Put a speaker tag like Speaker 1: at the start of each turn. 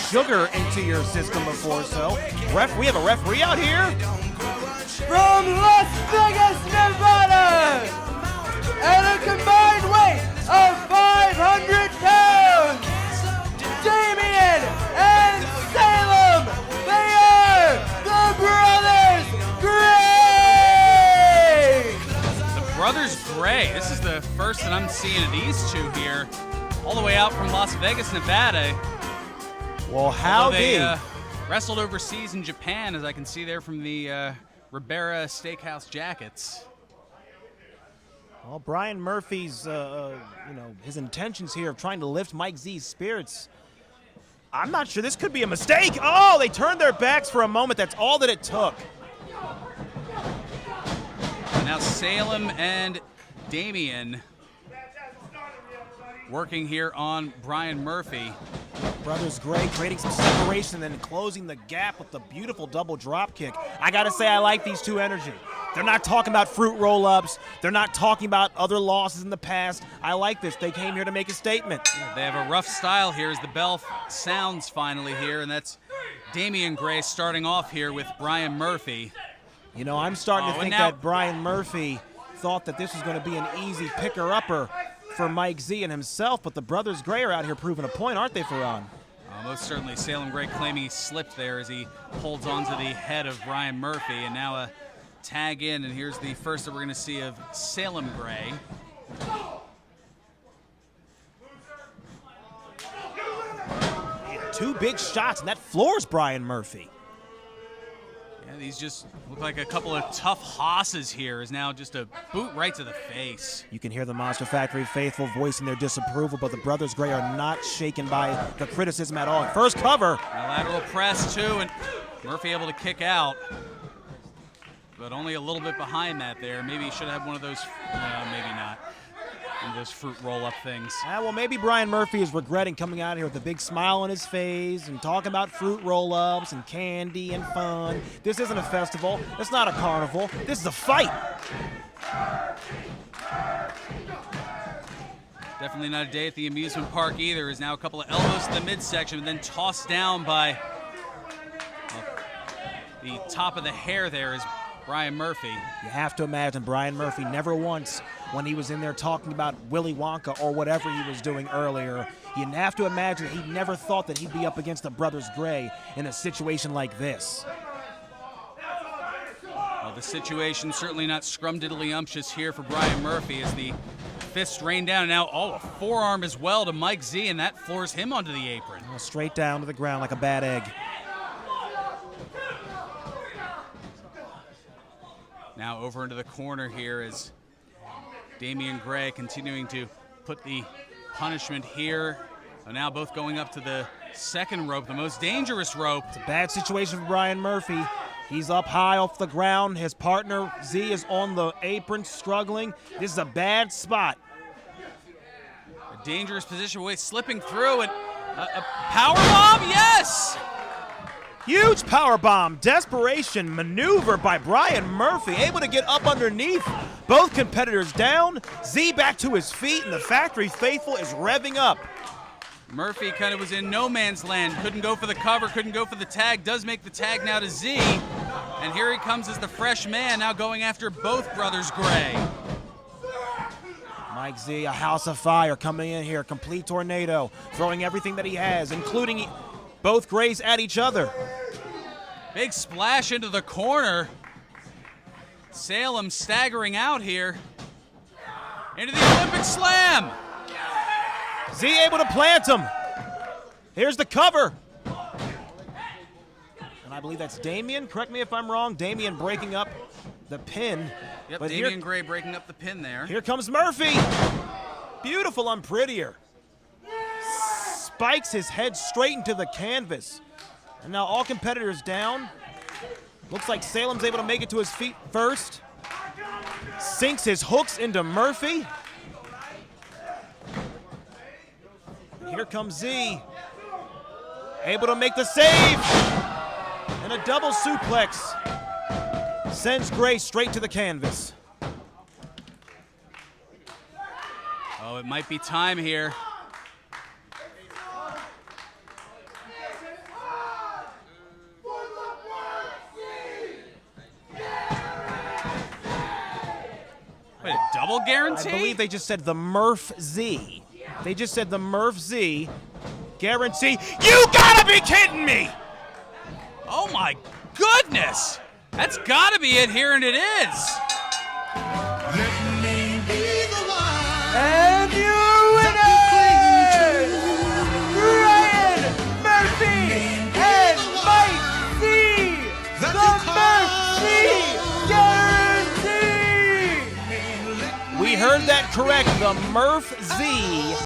Speaker 1: sugar into your system before. So, we have a referee out here.
Speaker 2: From Las Vegas, Nevada, at a combined weight of 500 pounds, Damien and Salem, they are the Brothers Gray!
Speaker 3: The Brothers Gray. This is the first that I'm seeing of these two here, all the way out from Las Vegas, Nevada.
Speaker 1: Well, how
Speaker 3: they
Speaker 1: they
Speaker 3: wrestled overseas in Japan, as I can see there from the Ribera Steakhouse jackets.
Speaker 1: Well, Brian Murphy's, his intentions here of trying to lift Mike Z's spirits. I'm not sure. This could be a mistake. Oh, they turned their backs for a moment. That's all that it took.
Speaker 3: Now Salem and Damien working here on Brian Murphy.
Speaker 1: Brothers Gray creating some separation and then closing the gap with the beautiful double drop kick. I gotta say, I like these two energy. They're not talking about fruit roll-ups. They're not talking about other losses in the past. I like this. They came here to make a statement.
Speaker 3: They have a rough style here as the bell sounds finally here, and that's Damien Gray starting off here with Brian Murphy.
Speaker 1: You know, I'm starting to think that Brian Murphy thought that this was going to be an easy picker-upper for Mike Z and himself, but the Brothers Gray are out here proving a point, aren't they, Ferran?
Speaker 3: Most certainly. Salem Gray claiming he slipped there as he holds onto the head of Brian Murphy, and now a tag in, and here's the first that we're going to see of Salem Gray.
Speaker 1: And two big shots, and that floors Brian Murphy.
Speaker 3: Yeah, these just look like a couple of tough hosses here. Is now just a boot right to the face.
Speaker 1: You can hear the Monster Factory faithful voicing their disapproval, but the Brothers Gray are not shaken by the criticism at all. First cover.
Speaker 3: A lateral press, too, and Murphy able to kick out. But only a little bit behind that there. Maybe he should have had one of those, maybe not. One of those fruit roll-up things.
Speaker 1: Well, maybe Brian Murphy is regretting coming out here with a big smile on his face and talking about fruit roll-ups and candy and fun. This isn't a festival. It's not a carnival. This is a fight.
Speaker 3: Definitely not a day at the amusement park either. Is now a couple of elbows to the midsection and then tossed down by the top of the hair there is Brian Murphy.
Speaker 1: You have to imagine Brian Murphy never once, when he was in there talking about Willy Wonka or whatever he was doing earlier, you have to imagine he never thought that he'd be up against the Brothers Gray in a situation like this.
Speaker 3: Well, the situation certainly not scrumdiddlyumptious here for Brian Murphy as the fist rained down. And now, a forearm as well to Mike Z, and that floors him onto the apron.
Speaker 1: Straight down to the ground like a bad egg.
Speaker 3: Now over into the corner here is Damien Gray continuing to put the punishment here. So now both going up to the second rope, the most dangerous rope.
Speaker 1: It's a bad situation for Brian Murphy. He's up high off the ground. His partner, Z, is on the apron struggling. This is a bad spot.
Speaker 3: A dangerous position, slipping through, and a power bomb, yes!
Speaker 1: Huge power bomb, desperation maneuver by Brian Murphy, able to get up underneath. Both competitors down, Z back to his feet, and the factory faithful is revving up.
Speaker 3: Murphy kind of was in no man's land, couldn't go for the cover, couldn't go for the tag, does make the tag now to Z, and here he comes as the fresh man, now going after both Brothers Gray.
Speaker 1: Mike Z, a house of fire, coming in here, complete tornado, throwing everything that he has, including both Grays at each other.
Speaker 3: Big splash into the corner. Salem staggering out here. Into the Olympic Slam.
Speaker 1: Z able to plant him. Here's the cover. And I believe that's Damien. Correct me if I'm wrong. Damien breaking up the pin.
Speaker 3: Yep,
Speaker 1: but
Speaker 3: Damien Gray breaking up the pin there.
Speaker 1: Here comes Murphy. Beautiful unprettier. Spikes his head straight into the canvas. And now all competitors down. Looks like Salem's able to make it to his feet first. Sinks his hooks into Murphy. Here comes Z. Able to make the save. And a double suplex. Sends Gray straight to the canvas.
Speaker 3: Oh, it might be time here. double guarantee?
Speaker 1: I believe they just said the Murph Z. They just said the Murph Z guarantee. You gotta be kidding me!
Speaker 3: Oh my goodness! That's gotta be it here, and it is!
Speaker 2: And your winners, Ryan Murphy and Mike Z, the Murphy Guarantee!
Speaker 1: We heard that correct. The Murph Z